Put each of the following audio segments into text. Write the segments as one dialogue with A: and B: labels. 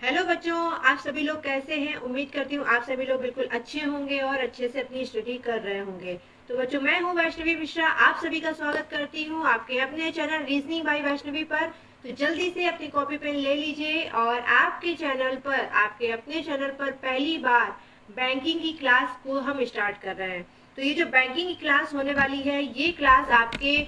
A: Hello बच्चों, आप सभी लोग कैसे हैं। उम्मीद करती हूँ आप सभी लोग बिल्कुल अच्छे होंगे और अच्छे से अपनी स्टडी कर रहे होंगे। तो बच्चों, मैं हूँ वैष्णवी मिश्रा, आप सभी का स्वागत करती हूँ आपके अपने चैनल रीजनिंग बाय वैष्णवी पर। तो जल्दी से अपनी कॉपी पेन ले लीजिए और आपके चैनल पर, आपके अपने चैनल पर पहली बार बैंकिंग की क्लास को हम स्टार्ट कर रहे हैं। तो ये जो बैंकिंग की क्लास होने वाली है, ये क्लास आपके,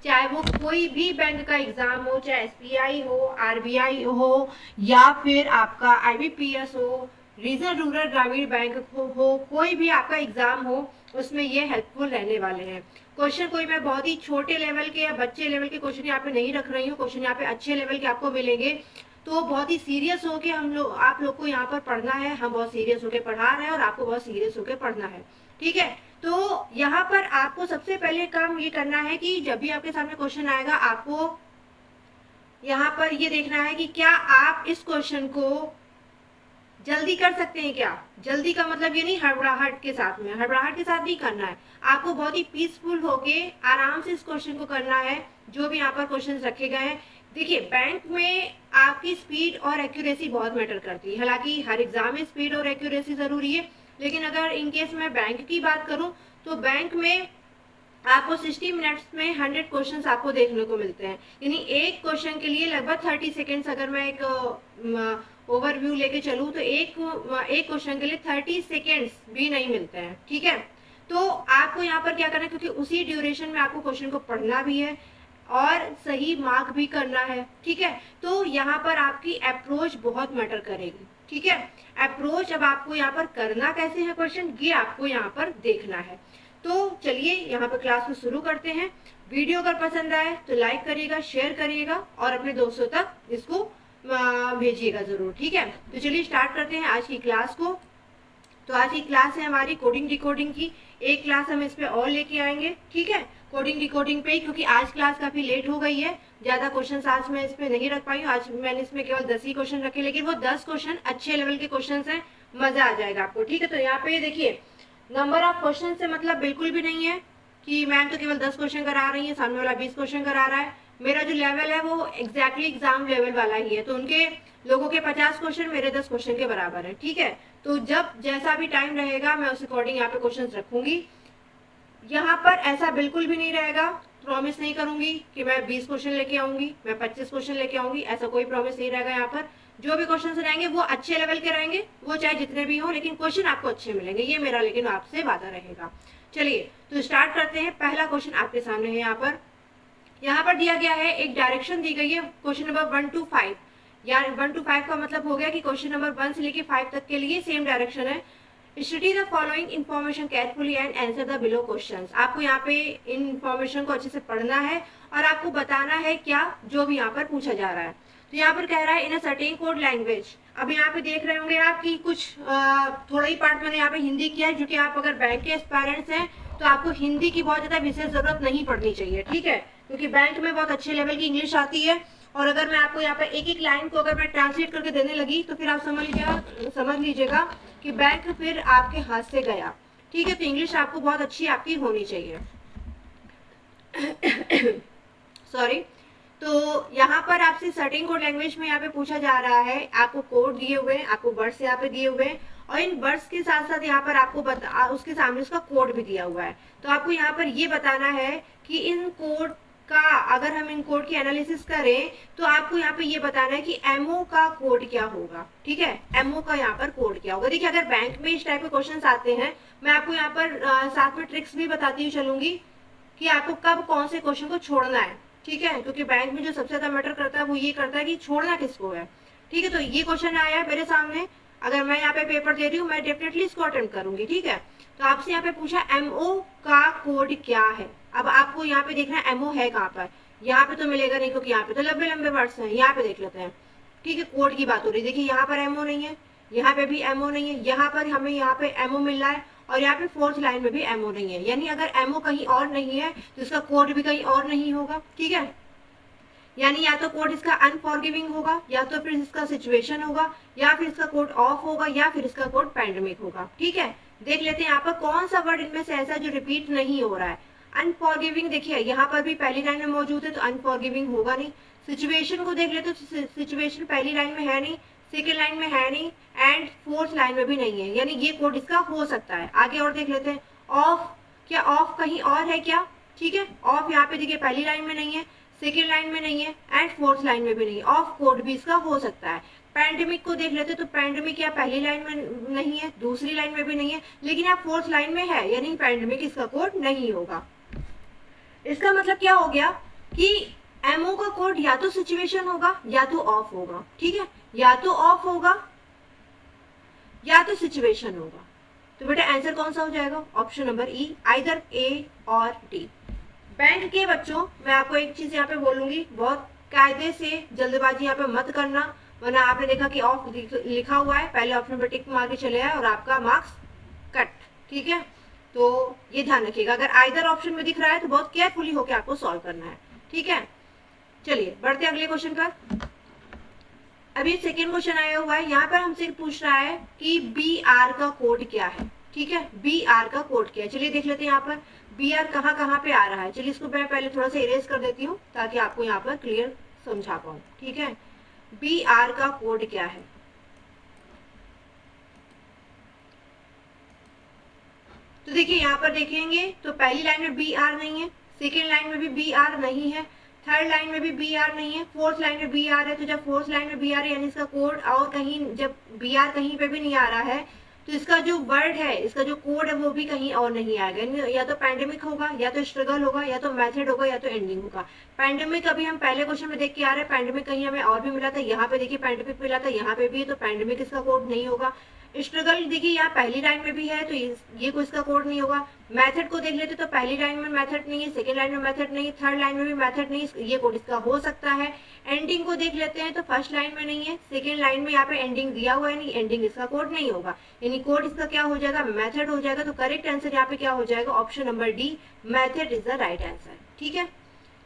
A: चाहे वो कोई भी बैंक का एग्जाम हो, चाहे एसबीआई हो, आरबीआई हो, या फिर आपका आईबीपीएस हो, रीजनल रूरल ग्रामीण बैंक हो, कोई भी आपका एग्जाम हो, उसमें ये हेल्पफुल रहने वाले हैं। क्वेश्चन कोई मैं बहुत ही छोटे लेवल के या बच्चे लेवल के क्वेश्चन यहाँ पे नहीं रख रही हूँ। क्वेश्चन यहाँ पे अच्छे लेवल के आपको मिलेंगे। तो बहुत ही सीरियस होके हम लोग, आप लोग को यहाँ पर पढ़ना है। हम बहुत सीरियस होके पढ़ा रहे हैं और आपको बहुत सीरियस होके पढ़ना है। ठीक है। तो यहाँ पर आपको सबसे पहले काम ये करना है कि जब भी आपके सामने क्वेश्चन आएगा, आपको यहाँ पर ये देखना है कि क्या आप इस क्वेश्चन को जल्दी कर सकते हैं। क्या जल्दी का मतलब ये नहीं हड़बड़ाहट के साथ में, हड़बड़ाहट के साथ नहीं करना है। आपको बहुत ही पीसफुल होके आराम से इस क्वेश्चन को करना है, जो भी यहाँ पर क्वेश्चन रखे गए हैं। देखिए, बैंक में आपकी स्पीड और एक्यूरेसी बहुत मैटर करती है। हालांकि हर एग्जाम में स्पीड और एक्यूरेसी जरूरी है, लेकिन अगर इनकेस मैं बैंक की बात करूं, तो बैंक में आपको 60 मिनट्स में 100 क्वेश्चंस आपको देखने को मिलते हैं। यानी एक क्वेश्चन के लिए लगभग 30 सेकेंड्स, अगर मैं एक ओवरव्यू लेके चलूँ तो एक क्वेश्चन के लिए 30 सेकेंड्स भी नहीं मिलते हैं। ठीक है। तो आपको यहाँ पर क्या करना है, क्योंकि उसी ड्यूरेशन में आपको क्वेश्चन को पढ़ना भी है और सही मार्क भी करना है। ठीक है। तो यहाँ पर आपकी अप्रोच बहुत मैटर करेगी। ठीक है। अप्रोच अब आपको यहाँ पर करना कैसे है क्वेश्चन, ये आपको यहाँ पर देखना है। तो चलिए यहाँ पर क्लास को शुरू करते हैं। वीडियो अगर पसंद आए तो लाइक करिएगा, शेयर करिएगा और अपने दोस्तों तक इसको भेजिएगा जरूर। ठीक है। तो चलिए स्टार्ट करते हैं आज की क्लास को। तो आज की क्लास है हमारी कोडिंग डिकोडिंग की। एक क्लास हम इस पे और लेके आएंगे। ठीक है। कोडिंग डिकोडिंग पे, क्योंकि आज क्लास काफी लेट हो गई है, ज्यादा क्वेश्चन आज मैं इस पे नहीं रख पाई हूँ। आज मैंने इसमें केवल 10 ही क्वेश्चन रखे, लेकिन वो 10 क्वेश्चन अच्छे लेवल के क्वेश्चन हैं, मजा आ जाएगा आपको। ठीक है। तो यहाँ पे देखिए, नंबर ऑफ क्वेश्चन से मतलब बिल्कुल भी नहीं है कि मैम तो केवल 10 क्वेश्चन करा रही है, सामने वाला 20 क्वेश्चन करा रहा है। मेरा जो लेवल है वो एग्जैक्टली एग्जाम लेवल वाला ही है। तो उनके लोगों के 50 क्वेश्चन मेरे 10 क्वेश्चन के बराबर है। ठीक है। तो जब जैसा भी टाइम रहेगा मैं उस अकॉर्डिंग यहाँ पे क्वेश्चन रखूंगी। यहाँ पर ऐसा बिल्कुल भी नहीं रहेगा, प्रॉमिस नहीं करूंगी कि मैं 20 क्वेश्चन लेके आऊंगी, मैं 25 क्वेश्चन लेके आऊंगी, ऐसा कोई प्रॉमिस नहीं रहेगा। यहाँ पर जो भी क्वेश्चन रहेंगे वो अच्छे लेवल के रहेंगे, वो चाहे जितने भी हो, लेकिन क्वेश्चन आपको अच्छे मिलेंगे, ये मेरा लेकिन आपसे वादा रहेगा। चलिए तो स्टार्ट करते हैं। पहला क्वेश्चन आपके सामने है। यहाँ पर दिया गया है, एक डायरेक्शन दी गई है क्वेश्चन नंबर 1 to 5। यार 1 to 5 का मतलब हो गया कि क्वेश्चन नंबर 1 से लेके 5 तक के लिए सेम डायरेक्शन है। Study the following information carefully and answer the below questions. आपको यहाँ पे इन इन्फॉर्मेशन को अच्छे से पढ़ना है और आपको बताना है क्या जो भी यहाँ पर पूछा जा रहा है। तो यहाँ पर कह रहा है इन अ सर्टेन कोड लैंग्वेज। अब यहाँ पे देख रहे होंगे आप कि कुछ थोड़ा ही पार्ट मैंने यहाँ पे हिंदी किया है, जो कि आप अगर बैंक के एस्पायरेंट्स हैं तो आपको हिंदी की बहुत ज्यादा विशेष जरूरत नहीं पड़नी चाहिए। ठीक है। क्योंकि बैंक में बहुत अच्छे लेवल की इंग्लिश आती है, और अगर मैं आपको यहाँ पे एक एक लाइन को अगर मैं ट्रांसलेट करके देने लगी तो फिर आप समझ लीजिएगा कि बैंक फिर आपके हाथ से गया। ठीक है। तो इंग्लिश आपको बहुत अच्छी आपकी होनी चाहिए। सॉरी। तो यहाँ पर आपसे सर्टेन कोड लैंग्वेज में यहाँ पे पूछा जा रहा है, आपको कोड दिए हुए हैं, आपको वर्ड्स यहाँ पे दिए हुए हैं, और इन वर्ड्स के साथ साथ यहाँ पर आपको उसके सामने उसका कोड भी दिया हुआ है। तो आपको यहाँ पर ये बताना है कि इन कोड का, अगर हम इन कोड की एनालिसिस करें तो आपको यहाँ पे ये बताना है कि एमओ का कोड क्या होगा। ठीक है। एमओ का यहाँ पर कोड क्या होगा। देखिए, अगर बैंक में इस टाइप के क्वेश्चन आते हैं, मैं आपको यहाँ पर साथ में ट्रिक्स भी बताती हुई चलूंगी कि आपको कब कौन से क्वेश्चन को छोड़ना है। ठीक है। क्योंकि बैंक में जो सबसे ज्यादा मैटर करता है वो ये करता है कि छोड़ना किसको है। ठीक है। तो ये क्वेश्चन आया है मेरे सामने, अगर मैं यहाँ पे पेपर दे रही हूँ, मैं डेफिनेटली इसको अटेम्प्ट करूंगी। ठीक है। तो आपसे यहाँ पे पूछा एमओ का कोड क्या है। अब आपको यहाँ पे देखना है एमओ है कहाँ पर। यहाँ पे तो मिलेगा नहीं, क्योंकि यहाँ पे तो लंबे लंबे वर्ड्स हैं। यहाँ पे देख लेते हैं। ठीक है। कोड की बात हो रही है। देखिए, यहाँ पर एमओ नहीं है, यहाँ पे भी एमओ नहीं है, यहाँ पर हमें यहाँ पे एमओ मिल रहा है, और यहाँ पे फोर्थ लाइन में भी एमओ नहीं है। यानी अगर एमओ कहीं और नहीं है तो इसका कोड भी कहीं और नहीं होगा। ठीक है। यानी या तो कोड इसका अनफॉरगिविंग होगा, या तो फिर इसका सिचुएशन होगा, या फिर इसका कोड ऑफ होगा, या फिर इसका कोड पैंडेमिक होगा। ठीक है। देख लेते हैं यहाँ पर कौन सा वर्ड इनमें से ऐसा जो रिपीट नहीं हो रहा है। अनफॉरगिविंग, देखिए यहाँ पर भी पहली लाइन में मौजूद है, तो अनफॉरगिविंग होगा नहीं। सिचुएशन को देख लेते तो सिचुएशन पहली लाइन में है नहीं, सेकेंड लाइन में है नहीं एंड फोर्थ लाइन में भी नहीं है, यानी ये कोड इसका हो सकता है। आगे और देख लेते हैं। ऑफ, क्या ऑफ कहीं और है क्या? ठीक है, ऑफ यहाँ पे देखिए पहली लाइन में नहीं है, सेकेंड लाइन में नहीं है एंड फोर्थ लाइन में भी नहीं है। ऑफ कोड भी इसका हो सकता है। पैंडेमिक को देख लेते तो पैंडेमिक या पहली लाइन में नहीं है, दूसरी लाइन में भी नहीं है, लेकिन यहाँ फोर्थ लाइन में है, यानी पैंडेमिक इसका कोड नहीं होगा। इसका मतलब क्या हो गया कि एमओ का कोड या तो सिचुएशन होगा या तो ऑफ होगा। ठीक है, या तो ऑफ होगा या तो सिचुएशन होगा। तो बेटा आंसर कौन सा हो जाएगा? ऑप्शन नंबर ई, आइदर ए और डी। बैंक के बच्चों, मैं आपको एक चीज यहाँ पे बोलूंगी, बहुत कायदे से जल्दबाजी यहाँ पे मत करना, वरना आपने देखा कि ऑफ लिखा हुआ है, पहले ऑप्शन पर टिक मार के चले आए और आपका मार्क्स कट। ठीक है, तो ये ध्यान रखिएगा, अगर आइदर ऑप्शन में दिख रहा है तो बहुत केयरफुली होकर आपको सॉल्व करना है। ठीक है, चलिए बढ़ते अगले क्वेश्चन पर। अभी सेकेंड क्वेश्चन आया हुआ है, यहाँ पर हमसे पूछ रहा है कि बी आर का कोड क्या है। ठीक है, बी आर का कोड क्या है, चलिए देख लेते हैं। यहाँ पर बी आर कहाँ पे आ रहा है, चलिए इसको मैं पहले थोड़ा सा इरेज कर देती हूँ ताकि आपको यहाँ पर क्लियर समझा पाऊँ। ठीक है, बी आर का कोड क्या है? तो देखिए यहाँ पर देखेंगे तो पहली लाइन में बी आर नहीं है, सेकेंड लाइन में भी बी आर नहीं है, थर्ड लाइन में भी बी आर नहीं है, फोर्थ लाइन में बी आर है। तो जब फोर्थ लाइन में बी आर है यानी इसका कोड और कहीं, जब बी आर कहीं पे भी नहीं आ रहा है तो इसका जो वर्ड है, इसका जो कोड है वो भी कहीं और नहीं आएगा। या तो पैंडेमिक होगा, या तो स्ट्रगल होगा, या तो मेथड होगा, या तो एंडिंग होगा। पैंडेमिक अभी हम पहले क्वेश्चन में देख के आ रहे हैं, पैंडेमिक कहीं हमें और भी मिला था, यहाँ पे देखिए पैंडेमिक मिला था, यहाँ पे भी है, तो पैंडेमिक इसका कोड नहीं होगा। स्ट्रगल देखिए यहाँ पहली लाइन में भी है तो ये कोई इसका कोड नहीं होगा। मेथड को देख लेते तो पहली लाइन में मेथड नहीं है, सेकेंड लाइन में मेथड नहीं है, थर्ड लाइन में भी मेथड नहीं है, ये कोड इसका हो सकता है। एंडिंग को देख लेते हैं तो फर्स्ट लाइन में नहीं है, सेकेंड लाइन में यहाँ पे एंडिंग दिया हुआ है नहीं, एंडिंग इसका कोड नहीं होगा, यानी कोड इसका क्या हो जाएगा? मेथड हो जाएगा। तो करेक्ट आंसर यहाँ पे क्या हो जाएगा? Option number D, method is the right answer. ठीक है,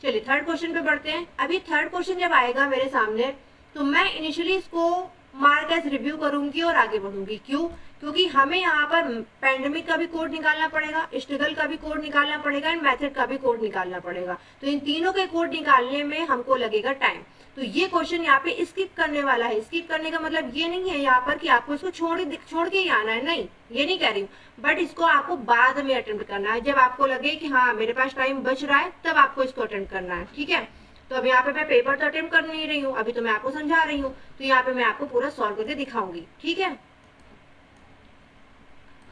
A: चलिए थर्ड क्वेश्चन पे बढ़ते हैं। अभी थर्ड क्वेश्चन जब आएगा मेरे सामने तो मैं इनिशियली इसको मार्क एज रिव्यू करूंगी और आगे बढ़ूंगी। क्यों? क्योंकि हमें यहाँ पर पैंडेमिक का भी कोड निकालना पड़ेगा, स्ट्रगल का भी कोड निकालना पड़ेगा एंड मेथड का भी कोड निकालना पड़ेगा। तो इन तीनों के कोड निकालने में हमको लगेगा टाइम। तो ये क्वेश्चन यहाँ पे स्किप करने वाला है। स्किप करने का मतलब ये नहीं है यहाँ पर कि आपको इसको छोड़ के ही आना है, नहीं, ये नहीं कह रही हूँ, बट इसको आपको बाद में अटेम्प्ट करना है। जब आपको लगे कि हाँ मेरे पास टाइम बच रहा है तब आपको इसको अटेम्प्ट करना है। ठीक है, तो अब यहाँ पे मैं पेपर तो अटेम्प्ट कर नहीं रही हूँ, अभी तो मैं आपको समझा रही हूँ, तो यहाँ पे मैं आपको पूरा सॉल्व करके दिखाऊंगी। ठीक है,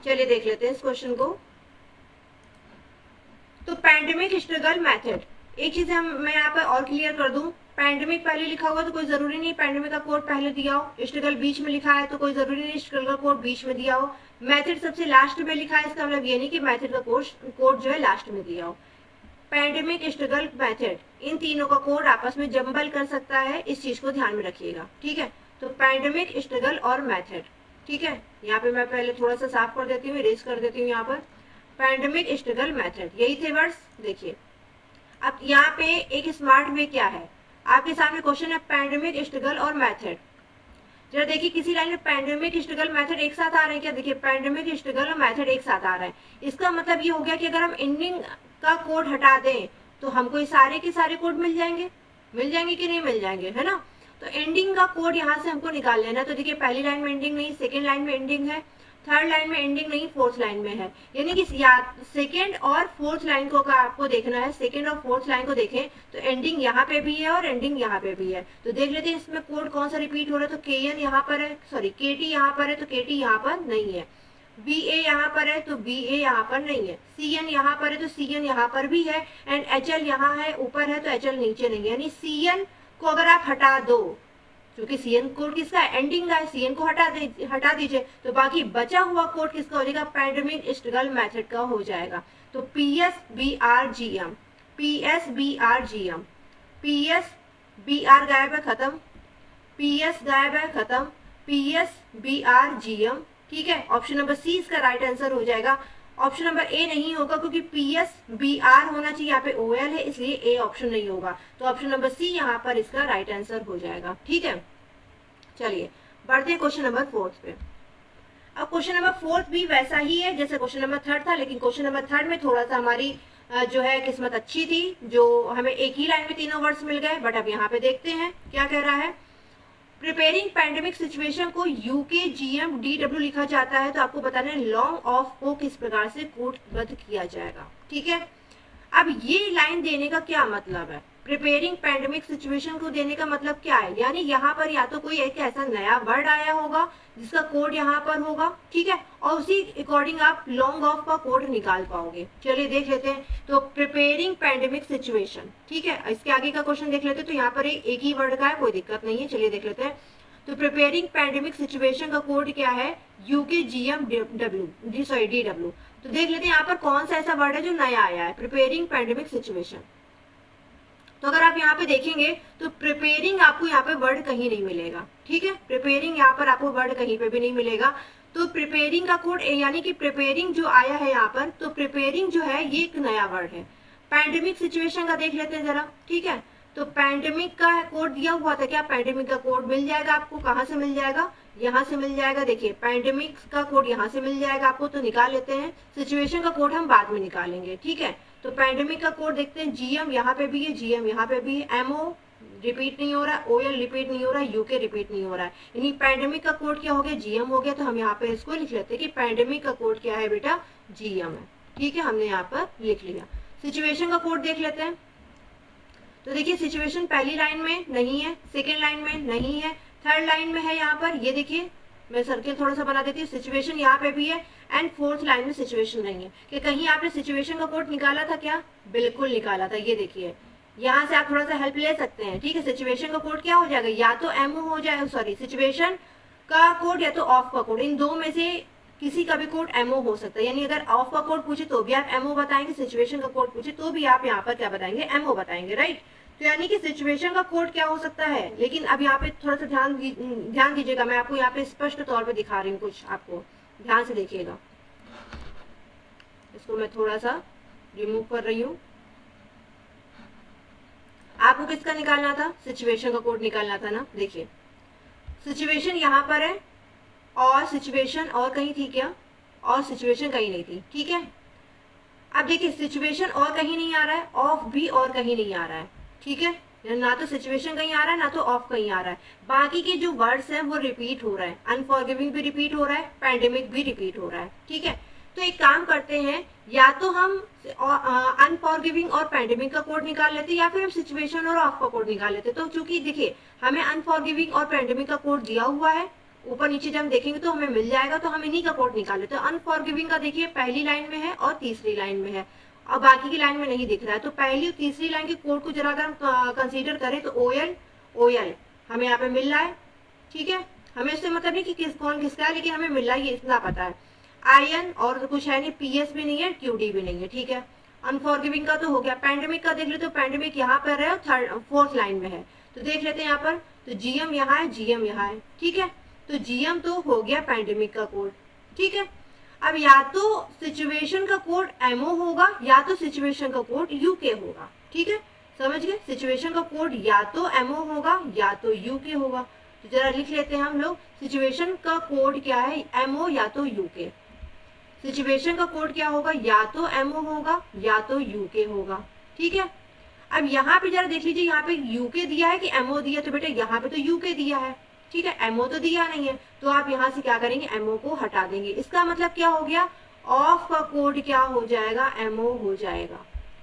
A: चलिए देख लेते हैं इस क्वेश्चन को। तो पैंडेमिक स्ट्रगल मेथड, एक चीज मैं यहाँ पे और क्लियर कर दूं, पैंडेमिक पहले लिखा हुआ तो कोई जरूरी नहीं पैंडेमिक का कोड पहले दिया हो, स्ट्रगल बीच में लिखा है तो कोई जरूरी नहीं स्ट्रगल का कोड बीच में दिया हो, मेथड सबसे लास्ट में लिखा है, इसका मतलब ये नहीं कि मेथड का कोड जो है लास्ट में दिया हो। पैंडेमिक स्ट्रगल मेथड, इन तीनों का कोड आपस में जंबल कर सकता है, इस चीज को ध्यान में रखिएगा। ठीक है, तो पैंडेमिक स्ट्रगल और मेथड। ठीक है, यहाँ पे मैं पहले थोड़ा सा साफ कर देती हूँ, इरेज कर देती हूँ। यहाँ पर पैंडेमिक स्ट्रगल मेथड, यही थे वर्ड्स। देखिए अब यहाँ पे एक स्मार्ट वे क्या है, आपके सामने क्वेश्चन है पैंडेमिक स्ट्रगल और मेथड। जरा देखिए किसी लाइन में पैंडेमिक स्ट्रगल मेथड एक साथ आ रहे हैं क्या? देखिए पैंडेमिक स्ट्रगल और मेथड एक साथ आ रहे हैं, इसका मतलब ये हो गया कि अगर हम एंडिंग का कोड हटा दें तो हमको ये सारे के सारे कोड मिल जाएंगे कि नहीं मिल जाएंगे, है ना। तो एंडिंग का कोड यहाँ से हमको निकाल लेना। तो देखिए पहली लाइन में एंडिंग नहीं, सेकेंड लाइन में एंडिंग है, थर्ड लाइन में एंडिंग नहीं, फोर्थ लाइन में है, यानी कि सेकेंड और फोर्थ लाइन को आपको देखना है। सेकेंड और फोर्थ लाइन को देखें तो एंडिंग यहाँ पे भी है और एंडिंग यहाँ पे भी है। तो देख लेते हैं इसमें कोड कौन सा रिपीट हो रहा है। तो KN यहाँ पर है, सॉरी KT यहाँ पर है तो KT यहाँ पर नहीं है, BA यहाँ पर है तो BA यहाँ पर नहीं है, CN यहाँ पर है तो CN यहाँ पर भी है, एंड HL यहाँ है ऊपर है तो HL नीचे नहीं है। यानी CN को अगर आप हटा दो, क्योंकि CN कोड किसका है? एंडिंग का है, CN को हटा दीजिए तो बाकी बचा हुआ कोड किसका हो जाएगा? पैंडेमिक स्ट्रगल मेथड का हो जाएगा। तो PSBRGM, PSBRGM, PSBR गायब है खत्म, PS गायब है खत्म, PSBRGM। ठीक है, ऑप्शन नंबर सी इसका राइट आंसर हो जाएगा। ऑप्शन नंबर ए नहीं होगा क्योंकि PSBR होना चाहिए, यहाँ पे OL है इसलिए ए ऑप्शन नहीं होगा। तो ऑप्शन नंबर सी यहाँ पर इसका राइट आंसर हो जाएगा। ठीक है, चलिए बढ़ते हैं क्वेश्चन नंबर फोर्थ पे। अब क्वेश्चन नंबर फोर्थ भी वैसा ही है जैसे क्वेश्चन नंबर थर्ड था, लेकिन क्वेश्चन नंबर थर्ड में थोड़ा सा हमारी जो है किस्मत अच्छी थी, जो हमें एक ही लाइन में तीनों वर्ड्स मिल गए। बट अब यहाँ पे देखते हैं क्या कह रहा है। प्रिपेयरिंग पैंडेमिक सिचुएशन को UKGMDW लिखा जाता है, तो आपको बताना है लॉन्ग ऑफ को किस प्रकार से कोडबद्ध किया जाएगा। ठीक है, अब ये लाइन देने का क्या मतलब है, प्रिपेयरिंग पैंडेमिक सिचुएशन को देने का मतलब क्या है, यानी यहाँ पर या तो कोई एक ऐसा नया वर्ड आया होगा जिसका कोड यहाँ पर होगा, ठीक है, और उसी अकॉर्डिंग आप लॉन्ग ऑफ का कोड निकाल पाओगे। चलिए देख लेते हैं, तो प्रिपेयरिंग पैंडेमिक सिचुएशन, ठीक है, इसके आगे का क्वेश्चन देख लेते हैं। तो यहाँ पर एक ही वर्ड का है, कोई दिक्कत नहीं है, चलिए देख लेते हैं। तो प्रिपेयरिंग पैंडेमिक सिचुएशन का कोड क्या है, DW। तो देख लेते हैं यहाँ पर कौन सा ऐसा वर्ड है जो नया आया है, प्रिपेयरिंग पैंडेमिक सिचुएशन। तो अगर आप यहाँ पे देखेंगे तो प्रिपेयरिंग आपको यहाँ पे वर्ड कहीं नहीं मिलेगा, ठीक है, प्रिपेयरिंग यहाँ पर आपको वर्ड कहीं पे भी नहीं मिलेगा। तो प्रिपेयरिंग का कोड यानी कि प्रिपेयरिंग जो आया है यहाँ पर, तो प्रिपेयरिंग जो है ये एक नया वर्ड है। पैंडेमिक सिचुएशन का देख लेते हैं जरा, ठीक है, तो पैंडेमिक का कोड दिया हुआ था क्या, पैंडेमिक का कोड मिल जाएगा आपको, कहाँ से मिल जाएगा, यहाँ से मिल जाएगा। देखिए पैंडेमिक का कोड यहाँ से मिल जाएगा आपको, तो निकाल लेते हैं। सिचुएशन का कोड हम बाद में निकालेंगे, ठीक है। तो पैंडेमिक का कोड देखते हैं, GM यहाँ पे भी है, GM यहाँ पे भी है, MO रिपीट नहीं हो रहा, OL रिपीट नहीं हो रहा, UK रिपीट नहीं हो रहा है, यानी पैंडेमिक का कोड क्या हो गया, GM हो गया। तो हम यहाँ पे इसको लिख लेते हैं कि पैंडेमिक का कोड क्या है बेटा, GM है, ठीक है, हमने यहाँ पर लिख लिया। सिचुएशन का कोड देख लेते हैं। तो देखिए सिचुएशन पहली लाइन में नहीं है, सेकेंड लाइन में नहीं है, थर्ड लाइन में है यहाँ पर, ये देखिए मैं सर्किल थोड़ा सा बना देती हूँ, सिचुएशन यहाँ पे भी है, एंड फोर्थ लाइन में सिचुएशन नहीं है। कि कहीं आपने सिचुएशन का कोड निकाला था क्या, बिल्कुल निकाला था, ये देखिए यहाँ से आप थोड़ा सा हेल्प ले सकते हैं, ठीक है। सिचुएशन का कोड क्या हो जाएगा, या तो MO हो जाए, सॉरी सिचुएशन का कोड या तो ऑफ का कोड, इन दो में से किसी का भी कोड MO हो सकता है। यानी अगर ऑफ का कोड पूछे तो भी आप MO बताएंगे, सिचुएशन का कोड पूछे तो भी आप यहाँ पर क्या बताएंगे, MO बताएंगे, राइट। तो यानी कि सिचुएशन का कोड क्या हो सकता है, लेकिन अब यहाँ पे थोड़ा सा ध्यान दीजिएगा, मैं आपको यहाँ पे स्पष्ट तौर पे दिखा रही हूँ कुछ, आपको ध्यान से देखिएगा। इसको मैं थोड़ा सा रिमूव कर रही हूँ। आपको किसका निकालना था, सिचुएशन का कोड निकालना था ना। देखिए सिचुएशन यहाँ पर है, और सिचुएशन और कहीं थी क्या, और सिचुएशन कहीं नहीं थी, ठीक है। अब देखिए सिचुएशन और कहीं नहीं आ रहा है, ऑफ भी और कहीं नहीं आ रहा है, ठीक है, ना तो सिचुएशन कहीं आ रहा है ना तो ऑफ कहीं आ रहा है। बाकी के जो वर्ड्स हैं वो रिपीट हो रहा है, अनफॉरगिविंग भी रिपीट हो रहा है, पैंडेमिक भी रिपीट हो रहा है, ठीक है। तो एक काम करते हैं, या तो हम अनफॉरगिविंग और पैंडेमिक का कोड निकाल लेते हैं, या फिर हम सिचुएशन और ऑफ का कोड निकाल लेते। तो चूंकि देखिए हमें अनफॉरगिविंग और पैंडेमिक का कोड दिया हुआ है, ऊपर नीचे जब हम देखेंगे तो हमें मिल जाएगा, तो हम इन्हीं का कोड निकाल लेते हैं। अनफॉरगिविंग का देखिए पहली लाइन में है और तीसरी लाइन में है, और बाकी की लाइन में नहीं दिख रहा है। तो पहली और तीसरी लाइन के कोड को जरा अगर हम कंसीडर करें तो OL हमें यहाँ पे मिल रहा है, ठीक है। हमें इससे मतलब नहीं कि कौन किसका है, लेकिन हमें मिल रहा है, ये इतना पता है। IN और कुछ है नहीं, PS भी नहीं है, QD भी नहीं है, ठीक है। अनफॉरगिविंग का तो हो गया। पैंडेमिक का देख लेते, तो पैंडेमिक यहाँ पर है और फोर्थ लाइन में है, तो देख लेते हैं यहाँ पर। तो GM यहाँ है, GM यहाँ है, ठीक है। तो GM तो हो गया पैंडेमिक का कोड, ठीक है। अब या तो सिचुएशन का कोड MO होगा, या तो सिचुएशन का कोड UK होगा, ठीक है, समझ गए। सिचुएशन का कोड या तो MO होगा या तो UK होगा। तो जरा लिख लेते हैं हम लोग, सिचुएशन का कोड क्या है, MO या तो UK। सिचुएशन का कोड क्या होगा, या तो MO होगा या तो UK होगा, ठीक है। अब यहाँ पे जरा देख लीजिए, यहाँ पे UK दिया है कि MO दिया, तो बेटा यहाँ पे तो UK दिया है, ठीक है, MO तो दिया नहीं है। तो आप यहाँ से क्या करेंगे, MO को हटा देंगे। इसका मतलब क्या हो गया, ऑफ का कोड क्या हो जाएगा, MO हो जाएगा।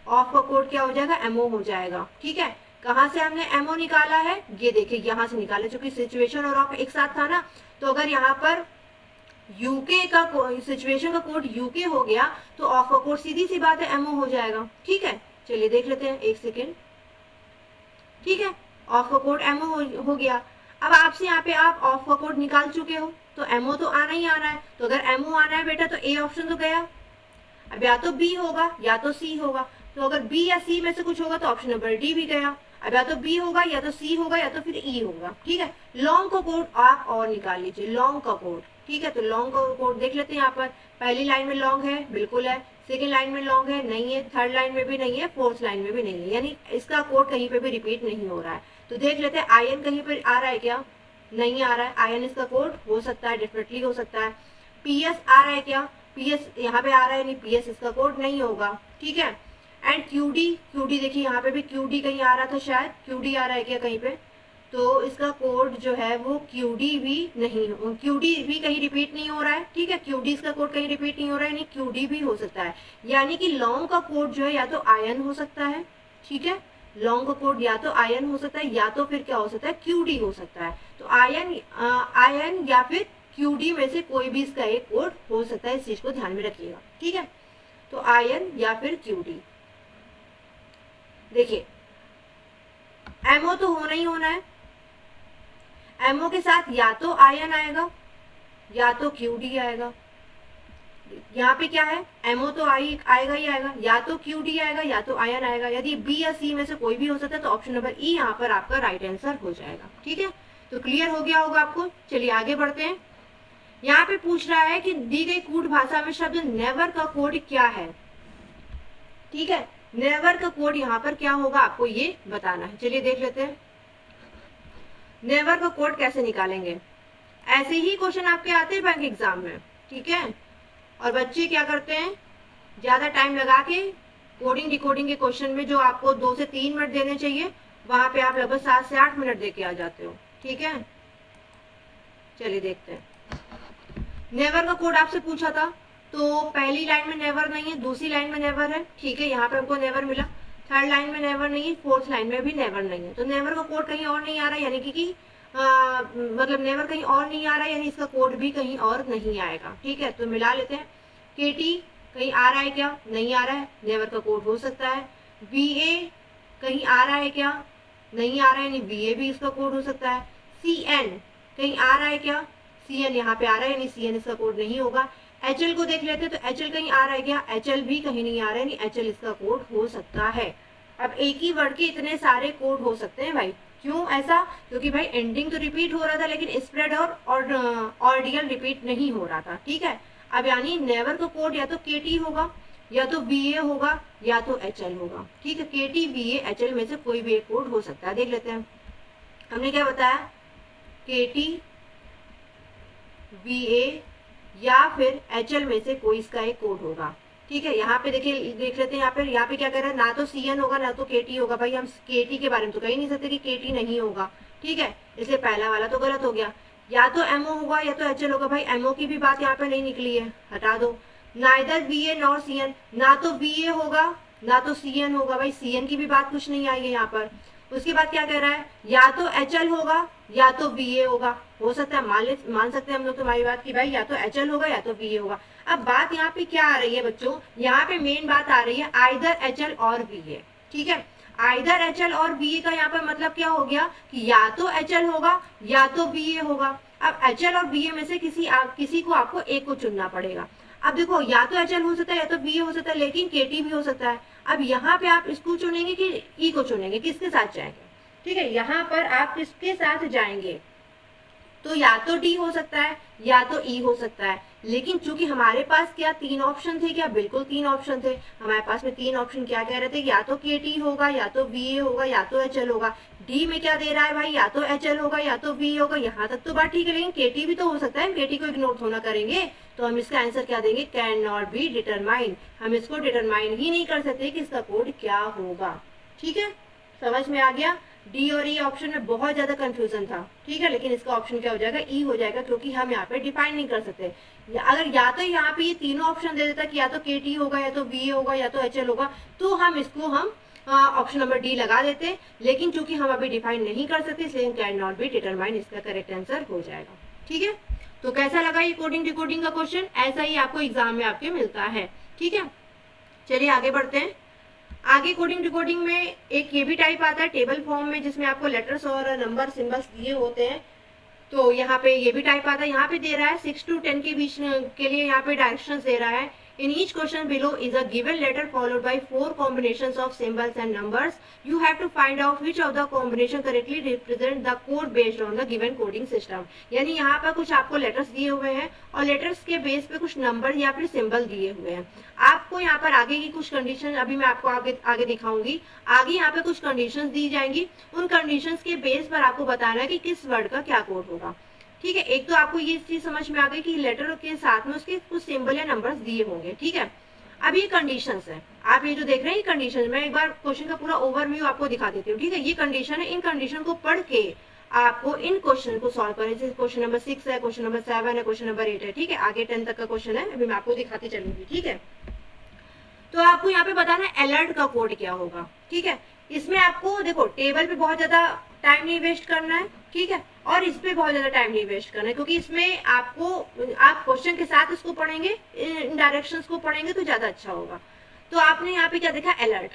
A: ऑफ का कोड क्या हो जाएगा, MO हो जाएगा, ठीक है। कहाँ से हमने MO निकाला है, ये देखिए यहाँ से निकाला, क्योंकि सिचुएशन और ऑफ एक साथ था ना। तो अगर यहाँ पर UK का सिचुएशन का कोड UK हो गया, तो ऑफ का कोड सीधी सी बात है MO हो जाएगा, ठीक है। चलिए देख लेते हैं, एक सेकेंड, ठीक है, ऑफ का कोड MO हो गया। अब आपसे यहाँ पे आप ऑफ का कोड निकाल चुके हो, तो MO तो आना ही आना है। तो अगर MO आना है बेटा, तो A ऑप्शन तो गया। अब या तो B होगा या तो C होगा, तो अगर B या C में से कुछ होगा तो ऑप्शन नंबर D भी गया। अब या तो B होगा या तो C होगा या तो फिर E होगा, ठीक है। लॉन्ग का कोड आप और निकाल लीजिए, लॉन्ग का कोड, ठीक है। तो लॉन्ग का कोड देख लेते हैं। यहाँ पर पहली लाइन में लॉन्ग है, बिल्कुल है। सेकेंड लाइन में लॉन्ग है, नहीं है। थर्ड लाइन में भी नहीं है, फोर्थ लाइन में भी नहीं है, यानी इसका कोड कहीं पे भी रिपीट नहीं हो रहा है। तो देख लेते हैं, IN कहीं पर आ रहा है क्या, नहीं आ रहा है। IN इसका कोड हो सकता है, डेफिनेटली हो सकता है। PS आ रहा है क्या, PS यहाँ पे आ रहा है, नहीं PS इसका कोड नहीं होगा, ठीक है। एंड QD देखिए यहाँ पे भी QD कहीं आ रहा था, शायद QD आ रहा है क्या कहीं पे, तो इसका कोड जो है वो QD भी नहीं, QD भी कहीं रिपीट नहीं हो रहा है, ठीक है, QD इसका कोड कहीं रिपीट नहीं हो रहा है, यानी QD भी हो सकता है। यानी कि लॉन्ग का कोड जो है या तो आयन हो सकता है, ठीक है, लॉन्ग का कोड या तो आयन हो सकता है या तो फिर क्या हो सकता है, QD हो सकता है। तो आयन या फिर QD में से कोई भी इसका एक कोड हो सकता है, इस चीज को ध्यान में रखिएगा, ठीक है। तो आयन या फिर QD। देखिए MO तो होना ही होना है, MO के साथ या तो आयन आएगा या तो QD आएगा। यहाँ पे क्या है, MO तो आएगा ही आएगा, या तो QD आएगा या तो आयन आएगा। यदि B या C में से कोई भी हो सकता है तो ऑप्शन नंबर E यहाँ पर आपका राइट आंसर हो जाएगा, ठीक है। तो क्लियर हो गया होगा आपको। चलिए आगे बढ़ते हैं। यहाँ पे पूछ रहा है कि दी गई कूट भाषा में शब्द नेवर का कोड क्या है, ठीक है। नेवर का कोड यहाँ पर क्या होगा आपको ये बताना है। चलिए देख लेते हैं नेवर का कोड कैसे निकालेंगे। ऐसे ही क्वेश्चन आपके आते हैं बैंक एग्जाम में, ठीक है। और बच्चे क्या करते हैं, ज्यादा टाइम लगा के कोडिंग डिकोडिंग के क्वेश्चन में जो आपको 2 से 3 मिनट देने चाहिए, वहां पे आप लगभग 7 से 8 मिनट दे के आ जाते हो, ठीक है। चलिए देखते हैं। नेवर का कोड आपसे पूछा था, तो पहली लाइन में नेवर नहीं है, दूसरी लाइन में नेवर है, ठीक है, यहाँ पे हमको नेवर मिला। थर्ड लाइन में नेवर नहीं है, फोर्थ लाइन में भी नेवर नहीं है। तो नेवर का कोड कहीं और नहीं आ रहा है, यानी कि मतलब नेवर कहीं और नहीं आ रहा है, यानी इसका कोड भी कहीं और नहीं आएगा, ठीक है। तो मिला लेते हैं। KT कहीं आ रहा है क्या, नहीं आ रहा है, नेवर का कोड हो सकता है। VA कहीं आ रहा है क्या, नहीं आ रहा है, यानी VA भी इसका कोड हो सकता है। CN कहीं आ रहा है क्या, CN यहाँ पे आ रहा है, यानी CN इसका कोड नहीं होगा। HL को देख लेते हैं, तो HL कहीं आ रहा है क्या, HL भी कहीं नहीं आ रहा है, यानी HL इसका कोड हो सकता है। अब एक ही वर्ड के इतने सारे कोड हो सकते हैं भाई, क्यों ऐसा, क्योंकि भाई एंडिंग तो रिपीट हो रहा था लेकिन स्प्रेड और ऑर्डियल रिपीट नहीं हो रहा था, ठीक है। अब यानी नेवर का कोड या तो KT होगा या तो VA होगा या तो HL होगा, ठीक है। KT VA HL में से कोई भी एक कोड हो सकता है। देख लेते हैं हमने क्या बताया, KT VA या फिर HL में से कोई इसका एक कोड होगा, ठीक है। यहाँ पे देखिए देख लेते हैं, यहाँ पे क्या कह रहा है, ना तो CN होगा ना तो KT होगा। भाई हम KT के बारे में तो कह ही नहीं सकते कि KT नहीं होगा, ठीक है, इसलिए पहला वाला तो गलत हो गया। या तो MO होगा या तो HL होगा। भाई MO की भी बात यहाँ पे नहीं निकली है, हटा दो। नाइदर VA नॉर CN, ना तो VA होगा ना तो CN होगा। भाई CN की भी बात कुछ नहीं आई है यहाँ पर। उसके बाद क्या कह रहा है, या तो HL होगा या तो VA होगा। हो सकता है मान सकते हैं हम लोग तुम्हारी बात की भाई या तो HL होगा या तो VA होगा। अब बात यहाँ पे क्या आ रही है बच्चों, यहाँ पे मेन बात आ रही है आइदर HL और VA, ठीक है। आइदर HL और VA का यहाँ पर मतलब क्या हो गया कि या तो HL होगा या तो VA होगा। अब HL और VA में से किसी को आपको एक को चुनना पड़ेगा। अब देखो या तो HL हो सकता है या तो VA हो सकता है, लेकिन KT भी हो सकता है। अब यहाँ पे आप इसको चुनेंगे कि E को चुनेंगे, किसके साथ जाएंगे, ठीक है। यहाँ पर आप किसके साथ जाएंगे, तो या तो D हो सकता है या तो E हो सकता है। लेकिन चूंकि हमारे पास क्या 3 ऑप्शन थे, क्या बिल्कुल 3 ऑप्शन थे हमारे पास में। 3 ऑप्शन क्या कह रहे थे, या तो KT होगा या तो VA होगा या तो HL होगा। D में क्या दे रहा है भाई, या तो HL होगा या तो VA होगा। यहाँ तक तो बात ठीक है, लेकिन KT भी तो हो सकता है। KT को इग्नोर थोड़ा करेंगे, तो हम इसका आंसर क्या देंगे, कैन नॉट बी डिटरमाइन। हम इसको डिटरमाइन ही नहीं कर सकते कि इसका कोड क्या होगा, ठीक है। समझ में आ गया। D और E ऑप्शन में बहुत ज्यादा कंफ्यूजन था, ठीक है, लेकिन इसका ऑप्शन क्या हो जाएगा, E हो जाएगा, क्योंकि हम यहाँ पे डिफाइन नहीं कर सकते। अगर या तो यहाँ पे ये तीनों ऑप्शन दे देता कि या तो KT होगा या तो VA होगा या तो HL होगा, तो हम इसको ऑप्शन नंबर D लगा देते। लेकिन चूंकि हम अभी डिफाइन नहीं कर सकते, इसलिए कैन नॉट बी डिटरमाइन इसका करेक्ट आंसर हो जाएगा, ठीक है। तो कैसा लगा ये कोडिंग डिकोडिंग का क्वेश्चन, ऐसा ही आपको एग्जाम में आपके मिलता है, ठीक है। चलिए आगे बढ़ते हैं। आगे कोडिंग डिकोडिंग में एक ये भी टाइप आता है टेबल फॉर्म में, जिसमें आपको लेटर्स और नंबर सिंबल्स दिए होते हैं। तो यहाँ पे ये भी टाइप आता है। यहाँ पे दे रहा है 6 to 10 के बीच के लिए यहाँ पे डायरेक्शंस दे रहा है। In each question below is a given letter followed by 4 combinations of symbols and numbers. You have to find out which of the combination correctly represent the code based on the given coding system. यानी यहाँ पर कुछ आपको letters दिए हुए हैं और letters के बेस पे कुछ नंबर या फिर सिंबल दिए हुए हैं। आपको यहाँ पर आगे की कुछ कंडीशन अभी मैं आपको आगे दिखाऊंगी। आगे यहाँ पे कुछ कंडीशंस दी जाएंगी, उन कंडीशंस के बेस पर आपको बताना है कि किस वर्ड का क्या कोड होगा, ठीक है। एक तो आपको ये चीज समझ में आ गई कि लेटर के साथ में उसके कुछ सिंबल या नंबर्स दिए होंगे, ठीक है। अब ये कंडीशंस है, आप ये जो देख रहे हैं कंडीशन, मैं एक बार क्वेश्चन का पूरा ओवरव्यू आपको दिखा देती हूँ, ठीक है। ये कंडीशन है, इन कंडीशन को पढ़ के आपको इन क्वेश्चन को सॉल्व करना है। जैसे क्वेश्चन नंबर 6 है, क्वेश्चन नंबर 7 है, क्वेश्चन नंबर 8 है, ठीक है। आगे 10 तक का क्वेश्चन है, अभी मैं आपको दिखाती चलूंगी, ठीक है। तो आपको यहाँ पे बताना है अलर्ट का कोड क्या होगा, ठीक है। इसमें आपको देखो टेबल पे बहुत ज्यादा टाइम नहीं वेस्ट करना है, ठीक है, और इस पे बहुत ज्यादा टाइम नहीं वेस्ट करना है, क्योंकि इसमें आपको आप क्वेश्चन के साथ इसको पढ़ेंगे, इन डायरेक्शंस को पढ़ेंगे तो ज्यादा अच्छा होगा। तो आपने यहाँ पे क्या देखा, अलर्ट,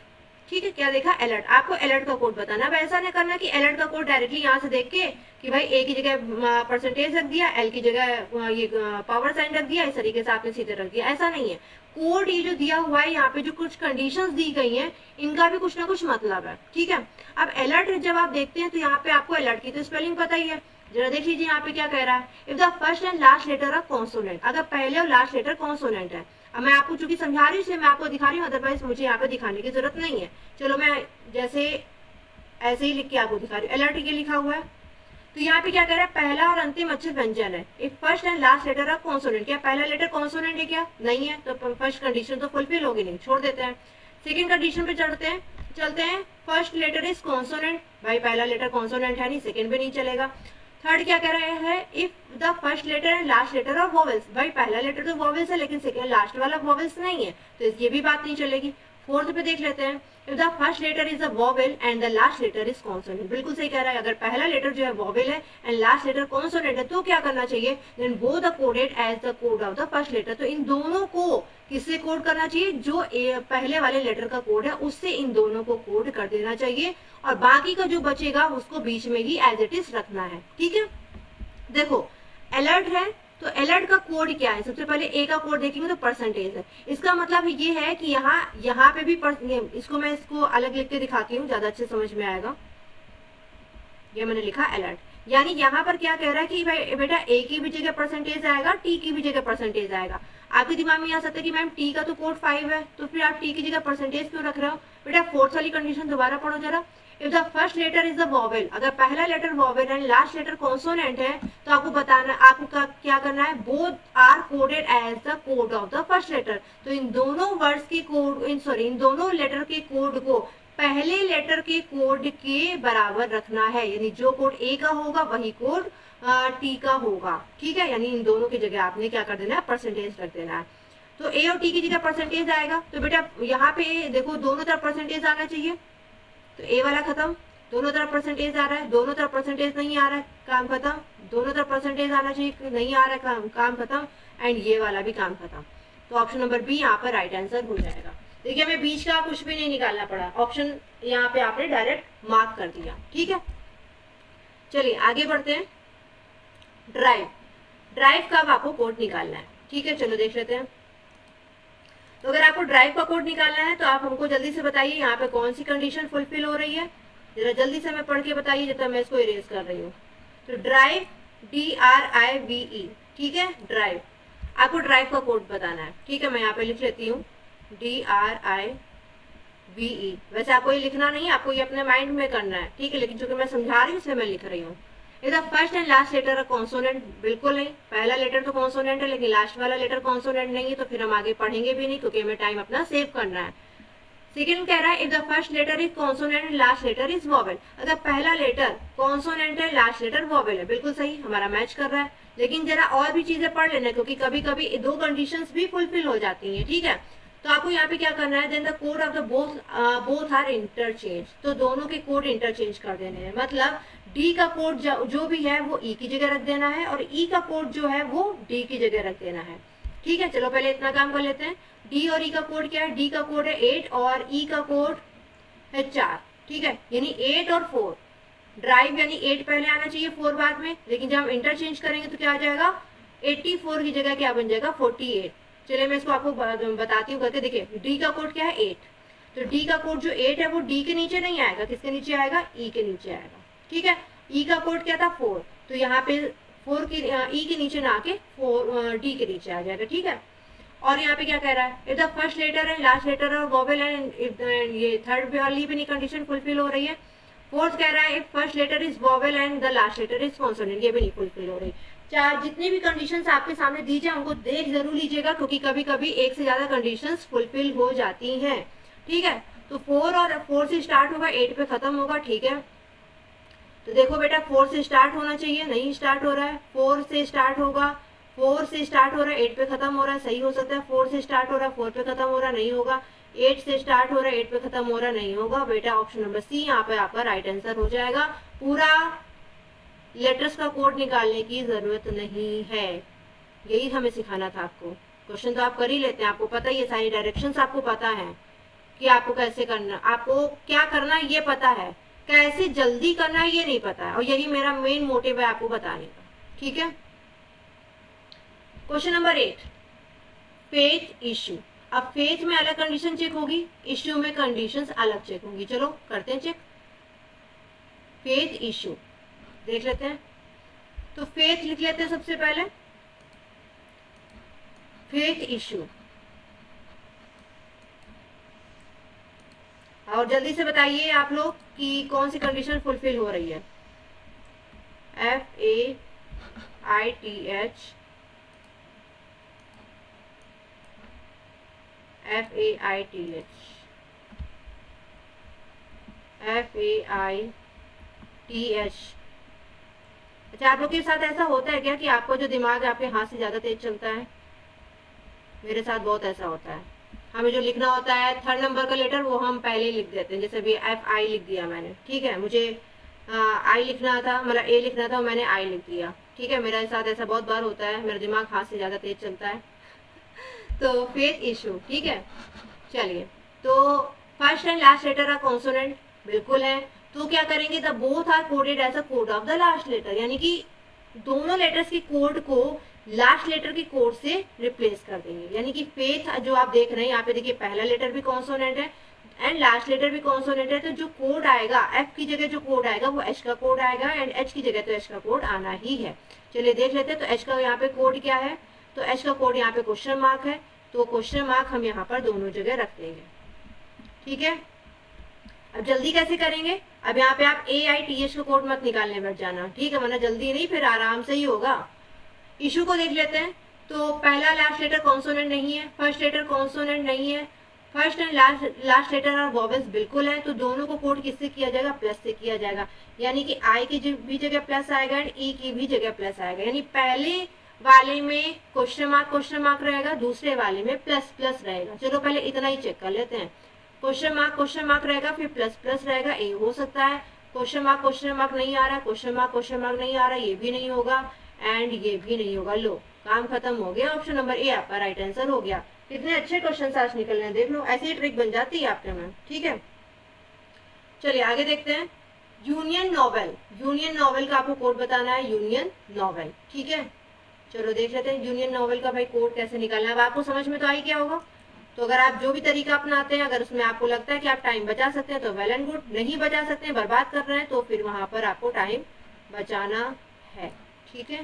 A: ठीक है, क्या देखा, अलर्ट। आपको अलर्ट का कोड बताना। अब ऐसा नहीं करना कि अलर्ट का कोड डायरेक्टली यहाँ से देख के कि भाई ए की जगह परसेंटेज रख दिया, एल की जगह ये पावर साइन रख दिया, इस तरीके से आपने सीधे रख दिया, ऐसा नहीं है। कोड ये जो दिया हुआ है, यहाँ पे जो कुछ कंडीशंस दी गई हैं, इनका भी कुछ ना कुछ मतलब है, ठीक है। अब अलर्ट जब आप देखते हैं तो यहाँ पे आपको अलर्ट की तो स्पेलिंग पता ही है। जरा देख लीजिए यहाँ पे क्या कह रहा है, if the first and last letter of consonant, अगर पहले और लास्ट लेटर कॉन्सोनेंट है। अब मैं आपको चूंकि समझा रही हूँ इसलिए मैं आपको दिखा रही हूँ, अदरवाइज मुझे यहाँ पे दिखाने की जरूरत नहीं है। चलो मैं जैसे ऐसे ही लिख के आपको दिखा रही हूँ। अलर्ट के लिखा हुआ है, तो यहाँ पे क्या कह रहा है, पहला और अंतिम अक्षर व्यंजन है। If first and last letter of consonant, क्या पहला लेटर कॉन्सोनेंट है क्या, नहीं है, तो फर्स्ट कंडीशन तो फुलफिल होगी नहीं, छोड़ देते हैं। सेकंड कंडीशन पे चलते हैं, फर्स्ट लेटर इज कॉन्सोनेंट, भाई पहला लेटर कॉन्सोनेंट है नहीं, सेकंड भी नहीं चलेगा। थर्ड क्या कह रहा है, if the first letter and last letter of vowels, भाई पहला लेटर तो वॉवेल्स है लेकिन सेकंड लास्ट वाला वॉवेल्स नहीं है, तो ये भी बात नहीं चलेगी। फोर्थ पे देख लेते हैं, if the first letter is a vowel and the last letter is consonant, बिल्कुल सही कह रहा है। अगर पहला लेटर जो है वॉवेल है एंड लास्ट लेटर कॉन्सोनेंट है तो क्या करना चाहिए, then both are coded as the code of the first letter, तो इन दोनों को किससे कोड करना चाहिए, जो पहले वाले लेटर का कोड है उससे इन दोनों को कोड कर देना चाहिए, और बाकी का जो बचेगा उसको बीच में ही एज इट इज रखना है, ठीक है। देखो अलर्ट है तो अलर्ट का कोड क्या है, सबसे पहले ए का कोड देखेंगे तो परसेंटेज है। इसका मतलब ये है कि यहाँ पे भी इसको मैं इसको अलग लिख के दिखाती हूँ, ज्यादा अच्छे समझ में आएगा। ये मैंने लिखा अलर्ट, यानी यहाँ पर क्या कह रहा है कि भाई बेटा ए की भी जगह परसेंटेज आएगा, टी की भी जगह परसेंटेज आएगा। आपके दिमाग में आ सकता है कि मैम टी का तो कोड 5 है, तो फिर आप टी की जगह परसेंटेज क्यों रख रहे हो। बेटा फोर्थ वाली कंडीशन दोबारा पढ़ो जरा, if the first letter is the vowel, अगर पहला letter vowel and last letter consonant है तो आपको बताना, आपको क्या करना है, both are coded as the code of the first letter, तो इन दोनों वर्ड्स के कोड, इन दोनों लेटर के कोड को पहले लेटर के कोड के बराबर रखना है, यानी जो कोड ए का होगा वही कोड टी का होगा, ठीक है। यानी इन दोनों की जगह आपने क्या कर देना है, परसेंटेज रख देना है। तो ए और टी की जगह परसेंटेज आएगा, तो बेटा यहाँ पे देखो दोनों तरफ परसेंटेज आना चाहिए, तो ए वाला खत्म, दोनों तरफ परसेंटेज आ रहा है, दोनों तरफ परसेंटेज नहीं आ रहा है, काम खत्म, दोनों तरफ परसेंटेज आना चाहिए, नहीं आ रहा है, काम खत्म, एंड ये वाला भी काम खत्म। तो ऑप्शन नंबर बी यहाँ पर राइट आंसर हो जाएगा। देखिए हमें बीच का कुछ भी नहीं निकालना पड़ा, ऑप्शन यहाँ पे आपने डायरेक्ट मार्क कर दिया, ठीक है। चलिए आगे बढ़ते हैं। ड्राइव का आपको कोड निकालना है, ठीक है, चलो देख लेते हैं। तो अगर आपको ड्राइव का कोड निकालना है तो आप हमको जल्दी से बताइए यहाँ पे कौन सी कंडीशन फुलफिल हो रही है, जरा जल्दी से मैं पढ़ के बताइए जब तक मैं इसको इरेज कर रही हूँ। तो ड्राइव DRIVE, ठीक है, ड्राइव, आपको ड्राइव का कोड बताना है, ठीक है। मैं यहाँ पे लिख लेती हूँ DRIVE, वैसे आपको ये लिखना नहीं है, आपको ये अपने माइंड में करना है, ठीक है, लेकिन चूंकि मैं समझा रही हूँ इसलिए मैं लिख रही हूँ। इधर first and last letter consonant, बिल्कुल नहीं, पहला लेटर तो कॉन्सोनेंट है लेकिन लास्ट वाला लेटर कॉन्सोनेंट नहीं है, तो फिर हम आगे पढ़ेंगे भी नहीं क्योंकि हमें टाइम अपना सेव करना है। सेकंड कह रहा है if the first letter is consonant and last letter is vowel, अगर पहला लेटर कॉन्सोनेंट है लास्ट लेटर वॉवेल है, बिल्कुल सही, हमारा मैच कर रहा है। लेकिन जरा और भी चीजें पढ़ लेना क्योंकि कभी कभी दो कंडीशंस भी फुलफिल हो जाती हैं, ठीक है। तो आपको यहाँ पे क्या करना है, then the code of the both are interchange, तो दोनों के कोड इंटरचेंज कर देने हैं, मतलब डी का कोड जो भी है वो ई की जगह रख देना है और ई का कोड जो है वो डी की जगह रख देना है, ठीक है। चलो पहले इतना काम कर लेते हैं। डी और ई का कोड क्या है, डी का कोड है 8 और ई का कोड है 4, ठीक है, यानी 8 और 4। ड्राइव यानी 8 पहले आना चाहिए 4 बाद में, लेकिन जब हम इंटरचेंज करेंगे तो क्या आ जाएगा, 84 की जगह क्या बन जाएगा 48। चलिए मैं इसको आपको बताती हूँ करके, देखिए डी का कोड क्या है 8, तो डी का कोड जो 8 है वो डी के नीचे नहीं आएगा, किसके नीचे आएगा, ई के नीचे आएगा, ठीक है। ई का कोड क्या था 4, तो यहाँ पे 4 की ई के नीचे ना आके 4 डी के नीचे आ जाएगा, ठीक है। और यहाँ पे क्या कह रहा है, if the first letter and last letter और वॉवेल एंड ये थर्ड वाली भी नहीं कंडीशन फुलफिल हो रही है। फोर्थ कह रहा है if first letter is vowel and the last letter is consonant, ये भी नहीं फुलफिल हो रही। चार जितनी भी कंडीशंस आपके सामने दी जाए उनको देख जरूर लीजिएगा क्योंकि कभी कभी एक से ज्यादा कंडीशंस फुलफिल हो जाती हैं, ठीक है। तो 4 और 4 से स्टार्ट होगा 8 पे खत्म होगा, ठीक है। तो देखो बेटा 4 से स्टार्ट होना चाहिए, नहीं स्टार्ट हो रहा है, 4 से स्टार्ट होगा, 4 से स्टार्ट हो रहा है 8 पे खत्म हो रहा है, सही हो सकता है। 4 से स्टार्ट हो रहा है 4 पे खत्म हो रहा है, नहीं होगा। 8 से स्टार्ट हो रहा है 8 पे खत्म हो रहा है, नहीं होगा। बेटा ऑप्शन नंबर सी यहाँ पे आपका राइट आंसर हो जाएगा। पूरा लेटर्स का कोड निकालने की जरूरत नहीं है, यही हमें सिखाना था आपको। क्वेश्चन तो आप कर ही लेते हैं, आपको पता ही है, सारी डायरेक्शंस आपको पता है कि आपको कैसे करना, आपको क्या करना है ये पता है, कैसे जल्दी करना है ये नहीं पता है, और यही मेरा मेन मोटिव है आपको बताने का। ठीक है, क्वेश्चन नंबर 8, फेथ इश्यू। अब फेथ में अलग कंडीशन चेक होगी, इश्यू में कंडीशंस अलग चेक होंगी। चलो करते हैं चेक। फेथ इश्यू देख लेते हैं, तो फेथ लिख लेते हैं सबसे पहले। फेथ इश्यू, और जल्दी से बताइए आप लोग कि कौन सी कंडीशन फुलफिल हो रही है। FAITH, अच्छा, आप लोग के साथ ऐसा होता है क्या कि आपको जो दिमाग है आपके हाथ से ज्यादा तेज चलता है? मेरे साथ बहुत ऐसा होता है। हमें जो लिखना होता है 3rd नंबर का लेटर वो हम पहले ही लिख देते हैं, जैसे भी FI लिख दिया मैंने, ठीक है, मुझे आई लिखना था, मतलब A लिखना था, मैंने आई लिख दिया। ठीक है, मेरे साथ ऐसा बहुत बार होता है, मेरा दिमाग हाथ से ज़्यादा तेज चलता है। तो फेथ इशू, ठीक है। चलिए, तो फर्स्ट एंड लास्ट लेटर का कॉन्सोनेंट बिल्कुल है, तो क्या करेंगे, the both are coded as a code of the last letter, यानी कि दोनों लेटर्स की कोड को लास्ट लेटर की कोड से रिप्लेस कर देंगे। यानी कि फेथ जो आप देख रहे हैं यहाँ पे, देखिए पहला लेटर भी कॉन्सोनेंट है एंड लास्ट लेटर भी कॉन्सोनेंट है, तो जो कोड आएगा एफ की जगह जो कोड आएगा वो एच का कोड आएगा, एंड एच की जगह तो एच का कोड आना ही है। चलिए देख लेते हैं, तो एच का यहाँ पे कोड क्या है, तो एच का कोड यहाँ पे क्वेश्चन मार्क है, तो क्वेश्चन मार्क हम यहाँ पर दोनों जगह रख देंगे। ठीक है, अब जल्दी कैसे करेंगे, अब यहाँ पे आप AITH का कोड मत निकालने बैठ जाना, ठीक है, वरना जल्दी नहीं, फिर आराम से ही होगा। इशू को देख लेते हैं, तो पहला लास्ट लेटर कॉन्सोनेंट नहीं है, फर्स्ट लेटर कॉन्सोनेंट नहीं है, फर्स्ट एंड लास्ट लेटर और वॉवेल्स बिल्कुल है, तो दोनों को कोड किससे किया जाएगा, प्लस से किया जाएगा। यानी कि आई की भी जगह प्लस आएगा एंड ई की भी जगह प्लस आएगा, यानी पहले वाले में क्वेश्चन मार्क रहेगा, दूसरे वाले में प्लस प्लस रहेगा। चलो पहले इतना ही चेक कर लेते हैं, क्वेश्चन मार्क रहेगा, फिर प्लस प्लस रहेगा, ए हो सकता है, क्वेश्चन मार्क नहीं आ रहा, क्वेश्चन मार्क नहीं आ रहा, ये भी नहीं होगा एंड ये भी नहीं होगा। लो काम खत्म हो गया, ऑप्शन नंबर ए आपका राइट आंसर हो गया। कितने अच्छे क्वेश्चन आज निकल रहे हैं, देख लो, ऐसी ही ट्रिक बन जाती है आपके में। ठीक है, चलिए आगे देखते हैं। यूनियन नॉवेल का आपको कोड बताना है, यूनियन नॉवेल। ठीक है, चलो देख लेते हैं यूनियन नॉवेल का भाई कोड कैसे निकालना है। अब आपको समझ में तो आई क्या होगा, तो अगर आप जो भी तरीका अपनाते हैं, अगर उसमें आपको लगता है कि आप टाइम बचा सकते हैं तो वेल एंड गुड, नहीं बचा सकते हैं, बर्बाद कर रहे हैं, तो फिर वहां पर आपको टाइम बचाना है। ठीक है,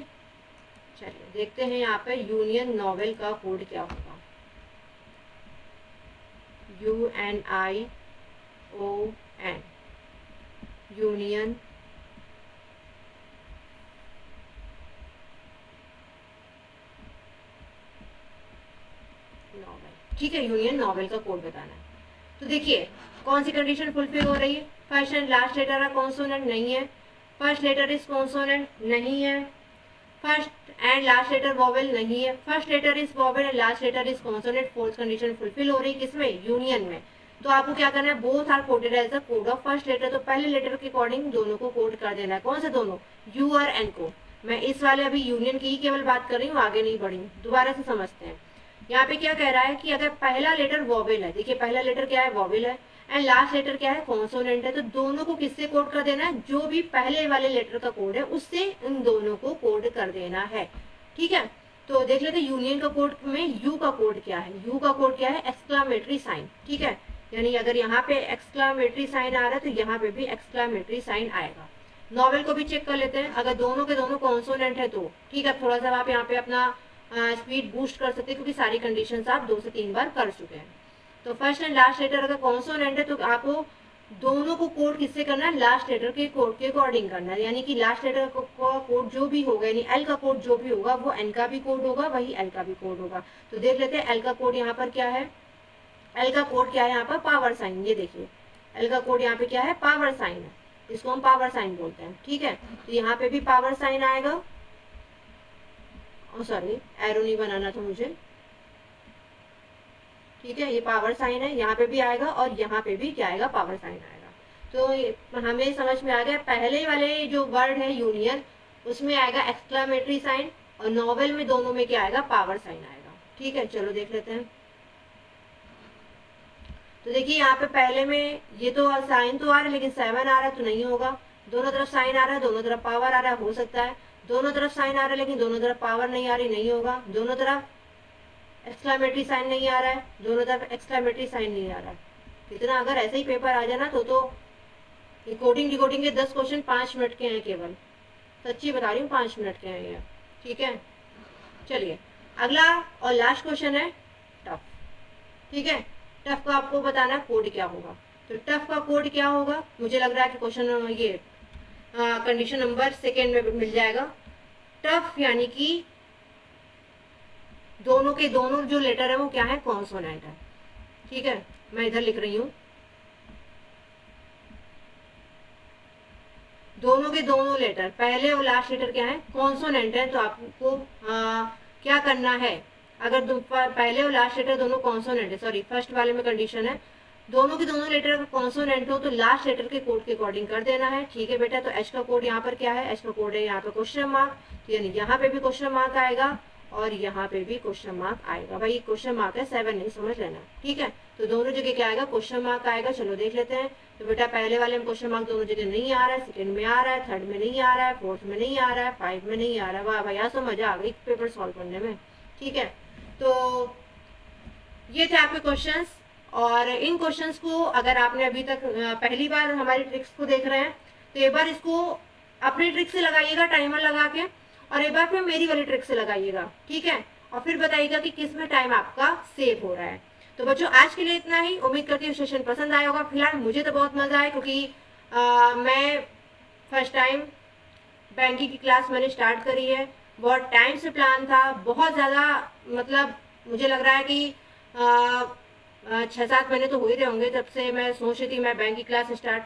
A: चलिए देखते हैं यहाँ पे यूनियन नॉवेल का कोड क्या होगा। UNION, union novel. ठीक है, यूनियन नॉवेल का कोड बताना है। तो देखिए कौन सी कंडीशन फुलफिल हो रही है, फर्स्ट एंड लास्ट लेटर का कॉन्सोनेंट नहीं है, फर्स्ट लेटर इज कॉन्सोनेंट नहीं है, first and last letter vowel नहीं है, first letter is vowel and last letter is consonant. Fourth condition fulfil हो रही है किसमें, यूनियन में। तो आपको क्या करना है, both are coded as the code of first letter, तो पहले लेटर के अकॉर्डिंग दोनों को कोड कर देना है। कौन से दोनों, यू और एन को। मैं इस वाले अभी यूनियन की ही केवल बात कर रही हूँ, आगे नहीं बढ़ी, दोबारा से समझते हैं। यहाँ पे क्या कह रहा है कि अगर पहला लेटर वॉवेल है, देखिए पहला लेटर क्या है, वॉवेल है, एंड लास्ट लेटर क्या है, कॉन्सोनेंट है, तो दोनों को किससे कोड कर देना है, जो भी पहले वाले लेटर का कोड है उससे इन दोनों को कोड कर देना है। ठीक है, तो देख लेते हैं यूनियन का कोड में यू का कोड क्या है, यू का कोड क्या है, एक्सक्लामेटरी साइन। ठीक है, यानी अगर यहाँ पे एक्सक्लामेटरी साइन आ रहा है तो यहाँ पे भी एक्सक्लामेटरी साइन आएगा। नॉवेल को भी चेक कर लेते हैं, अगर दोनों के दोनों कॉन्सोनेंट है तो ठीक है, थोड़ा सा आप यहाँ पे अपना स्पीड बूस्ट कर सकते हैं, क्योंकि सारी कंडीशंस आप 2 से 3 बार कर चुके हैं। तो फर्स्ट एंड लास्ट लेटर अगर कॉन्सोनेंट है तो आपको दोनों को कोड किससे करना है, लास्ट लेटर के कोड के अकॉर्डिंग करना है, यानी कि लास्ट लेटर का कोड जो भी होगा, यानी एल का कोड जो भी होगा वो एन का भी कोड होगा, वही एल का भी कोड होगा। तो देख लेते हैं एल का कोड यहाँ पर क्या है, एल का कोड क्या है यहाँ पर, पावर साइन। ये देखिए एल का कोड यहाँ पे क्या है, पावर साइन है। इसको हम पावर साइन बोलते हैं, ठीक है। तो यहाँ पे भी पावर साइन आएगा, सॉरी एरो नहीं बनाना था मुझे, ठीक है, ये पावर साइन है, यहाँ पे भी आएगा और यहाँ पे भी क्या आएगा, पावर साइन आएगा। तो हमें समझ में आ गया, पहले वाले जो वर्ड है यूनियन, उसमें आएगा एक्सक्लामेटरी साइन, और नॉवेल में दोनों में क्या आएगा, पावर साइन आएगा, ठीक है। चलो देख लेते हैं। तो देखिए यहाँ पे पहले में ये तो साइन तो आ रहा है, लेकिन 7 आ रहा है तो नहीं होगा। दोनों तरफ साइन आ रहा है, दोनों तरफ पावर आ रहा है, हो सकता है। दोनों तरफ साइन आ रहा है लेकिन दोनों तरफ पावर नहीं आ रही, नहीं होगा। दोनों तरफ एक्सक्लामेटरी साइन नहीं आ रहा है, दोनों तरफ एक्सक्लामेटरी साइन नहीं आ रहा है। कितना अगर ऐसे ही पेपर आ जाना तो ये कोडिंग डिकोडिंग के 10 क्वेश्चन 5 मिनट के हैं केवल, सच्ची बता रही हूँ, 5 मिनट के हैं ये, ठीक है। चलिए अगला और लास्ट क्वेश्चन है टफ, ठीक है। टफ का आपको बताना कोड क्या होगा। तो टफ का कोड क्या होगा, मुझे लग रहा है कि क्वेश्चन ये कंडीशन नंबर 2 में मिल जाएगा। टफ यानी कि दोनों के दोनों जो लेटर है वो क्या है, कॉन्सोनेंट है, ठीक है। मैं इधर लिख रही हूँ, दोनों के दोनों लेटर, पहले और लास्ट लेटर क्या है, कॉन्सोनेंट है। तो आपको क्या करना है, अगर पहले और लास्ट लेटर दोनों कॉन्सोनेंट है, सॉरी फर्स्ट वाले में कंडीशन है दोनों के दोनों लेटर अगर कॉन्सोनेंट हो तो लास्ट लेटर के कोड के अकॉर्डिंग कर देना है, ठीक है बेटा। तो एच का कोड यहाँ पर क्या है, एच का कोड है यहाँ पे क्वेश्चन मार्क, तो यानी यहाँ पे भी क्वेश्चन मार्क आएगा और यहाँ पे भी क्वेश्चन मार्क आएगा। भाई क्वेश्चन मार्क है 7 नहीं, समझ लेना, ठीक है। तो दोनों जगह क्या आएगा, क्वेश्चन मार्क आएगा। चलो देख लेते हैं। तो बेटा पहले वाले में क्वेश्चन मार्क दोनों जगह नहीं आ रहा है, सेकंड में आ रहा है, थर्ड में नहीं आ रहा है, फोर्थ में नहीं आ रहा है, 5 में नहीं आ रहा है। वाह भाई, आज तो मजा आ गई पेपर सॉल्व करने में, ठीक है। तो ये थे आपके क्वेश्चंस, और इन क्वेश्चंस को अगर आपने अभी तक पहली बार हमारी ट्रिक्स को देख रहे हैं तो एक बार इसको अपनी ट्रिक से लगाइएगा टाइमर लगा के, और एक बार फिर मेरी वाली ट्रिक से लगाइएगा, ठीक है। और फिर बताइएगा कि किस में टाइम आपका सेव हो रहा है। तो बच्चों आज के लिए इतना ही, उम्मीद करती हूँ सेशन पसंद आया होगा। फिलहाल मुझे तो बहुत मजा आया क्योंकि मैं फर्स्ट टाइम बैंकिंग की क्लास मैंने स्टार्ट करी है। बहुत टाइम से प्लान था, बहुत ज़्यादा, मतलब मुझे लग रहा है कि 6-7 महीने तो हो ही रहे होंगे जब से मैं सोच रही थी मैं बैंक की क्लास स्टार्ट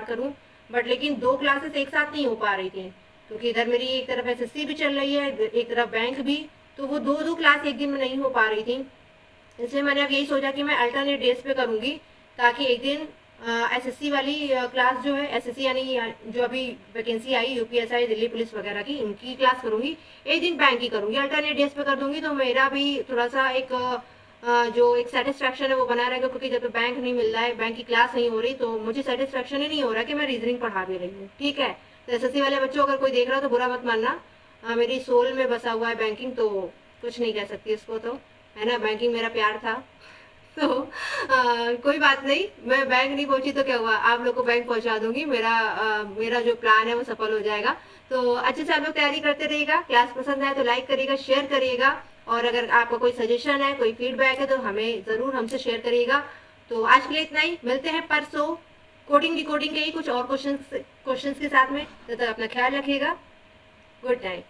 A: करूँ। बट लेकिन 2 क्लासेस एक साथ नहीं हो पा रही थी क्योंकि इधर मेरी एक तरफ एसएससी भी चल रही है, एक तरफ बैंक भी, तो वो दो क्लास एक दिन में नहीं हो पा रही थी। इसलिए मैंने अब यही सोचा कि मैं अल्टरनेट डेज पे करूँगी ताकि एक दिन एसएससी वाली क्लास जो है, एसएससी यानी जो अभी वैकेंसी आई यूपीएसआई दिल्ली पुलिस वगैरह की, इनकी क्लास करूँगी, एक दिन बैंक की करूँगी, अल्टरनेट डेज पे कर दूँगी। तो मेरा भी थोड़ा सा एक जो एक सेटिस्फैक्शन है वो बना रहेगा क्योंकि जब बैंक नहीं मिल रहा है, बैंक की क्लास नहीं हो रही, तो मुझे सेटिस्फैक्शन ही नहीं हो रहा कि मैं रीजनिंग पढ़ा भी रही हूँ, ठीक है। तो एसएससी वाले बच्चों अगर कोई देख रहा हो तो बुरा मत मानना, मेरी सोल में बसा हुआ है बैंकिंग, तो कुछ नहीं कह सकती इसको, तो है ना, बैंकिंग मेरा प्यार था। तो कोई बात नहीं, मैं बैंक नहीं पहुंची तो क्या हुआ, आप लोग को बैंक पहुंचा दूंगी, मेरा जो प्लान है वो सफल हो जाएगा। तो अच्छे से आप लोग तैयारी करते रहिएगा। क्लास पसंद आए तो लाइक करिएगा, शेयर करिएगा, और अगर आपका कोई सजेशन है, कोई फीडबैक है तो हमें ज़रूर हमसे शेयर करिएगा। तो आज के लिए इतना ही, मिलते हैं परसों कोडिंग डिकोडिंग के ही कुछ और क्वेश्चंस के साथ में। तब तक अपना ख्याल रखिएगा। Good night.